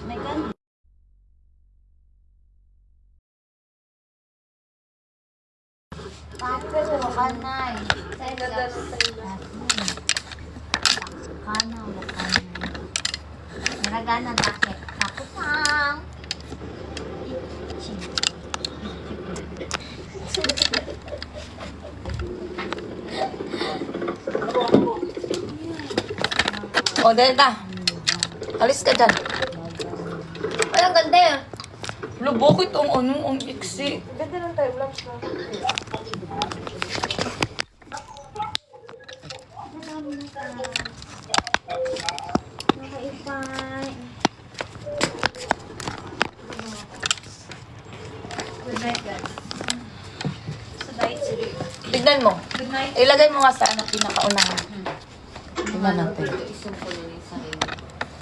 May ganda. Pero kanay. Kana, wakanay. Naragana bakit? Tapos ang O, dahil ta. Alis ka dyan. ay, ang ganda yun. Wala, bakit ang iksi? Ganda ng time lapse na. Nakaipay. Good night, guys. Good night, Siri. Tignan mo. Good night. Ilagay mo nga sa pinakaunahan. Tignan natin. Isang ko lang yung sarili.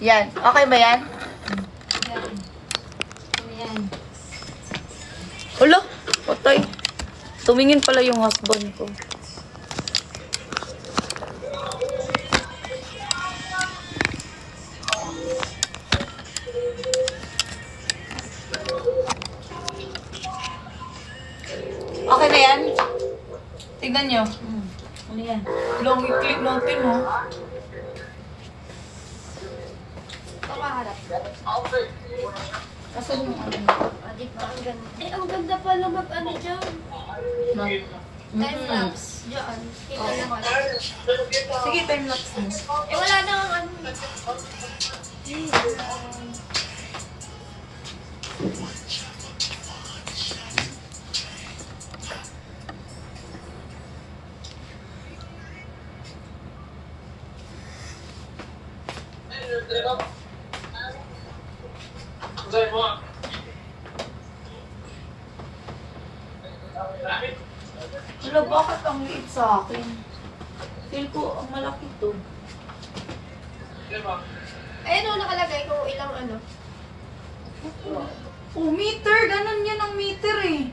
Yan. Okay ba yan? Yan. Ayan. Hala, patay. Tumingin pala yung husband ko. Okay na yan? Tignan nyo. Ano yan? Long i-click natin, oh. Pakaharap. Asan yung ano? Adi pa ang ganda. Eh, ang ganda pala mag-ano dyan. Time lapse. Diyan. Kita naman. Sige, time-lapse mo. Eh, wala na ang ano. Wala, bakit ang liit sa akin? Feel ko, ang malaki to. Ayun o, nakalagay kung ilang ano. Oh, meter! Ganon yan ang meter eh.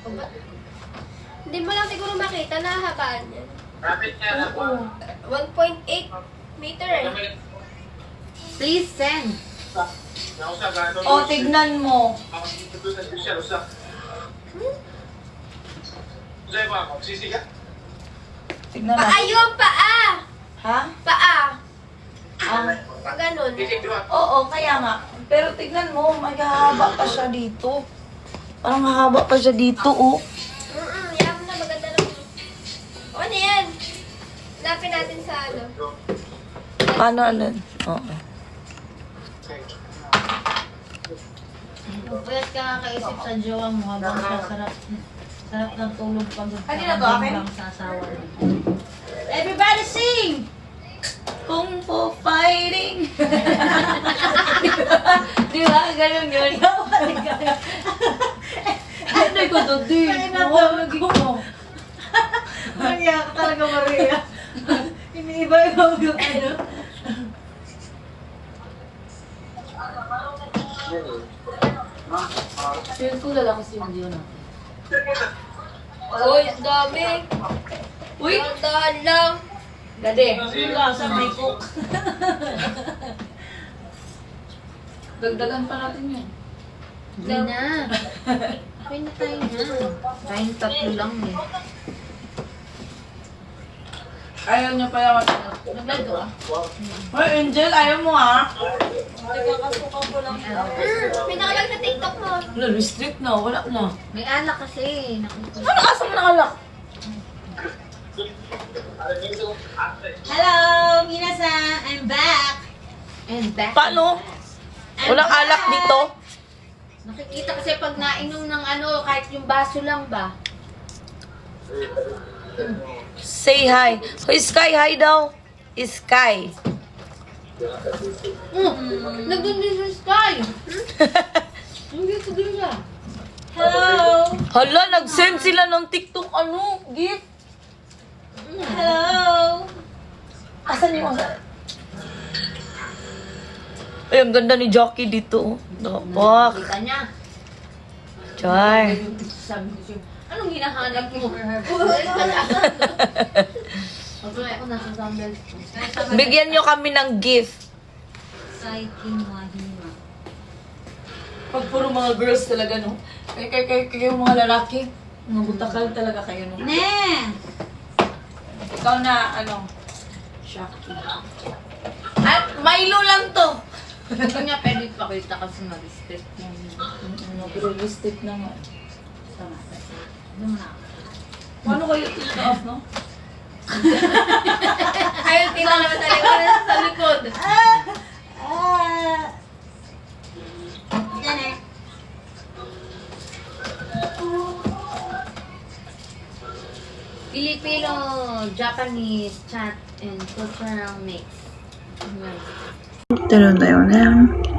O ba? Hindi mo lang siguro makita na habaan yan. Oo. 1.8 meter eh. Please send. Oh, tignan mo. Tignan Paa natin. yun, paa! Ha? Paa! Ang... Pag ganun. Oo, kaya nga. Pero tignan mo, maghahaba pa siya dito. Parang hahaba pa siya dito, oh. Yan na, maganda lang. O, ano yan? Hanapin natin sa ano. Paano, ano? Oo. Pwede ka kakaisip sa jowa mo habang siya sarap ng tulog pagod ka. Kanina to, akin? Habang sa asawa niya. Everybody sing! Kung po fighting. Di ba? Ganun yun. Ano ko to, di? Lagi ko. Maria ka talaga, Maria. Iniiba yung ano. Feel ko lalaki si Dion. Uy, ang dami. Uy! Dahan lang. Gade. Wala sa may cook. Dagdagan pa natin yun. Hindi na. Okay na tayo na. Tayong tatlo lang eh. Ayaw niya pala Naglaldo ah. Hoy, Angel, ayaw mo ha? May nakalag sa TikTok mo. Wala, restrict na. Wala na. May alak kasi. Ano asa mo nakalak? Hello, Minasa! I'm back! And back. Paano? Walang alak dito? Nakikita kasi pag nainom ng ano, kahit yung baso lang ba? Say hi. Hoy, Sky, hi daw. Sky. Nagdun din sa Sky! Hindi ko din siya. Hello! Hala, nag-send sila ng TikTok gift. Hello! Asan yung... Ay, ang ganda ni Jockey dito. Dapak. Kita niya. Char. Sabi ko siya, anong hinahanap mo? Pagkulay ako nasa sandals ko. Bigyan nyo kami ng gift. Saikin Mahima. Pag puro mga girls talaga, no? Kayo mga lalaki. Mga butakal talaga kayo, no? Ne! Ikaw na, ano? Shaki. At Milo lang to. Hindi niya pwede pakita kasi mag-step yan. Nag-realistic na nga. Tama. Doon na. Paano kayo take off, no? Ayaw, tila naman sa likod. Sa likod. Yan eh. Filipino, Japanese, chat, and cultural mix. Tuloy tayo na yan.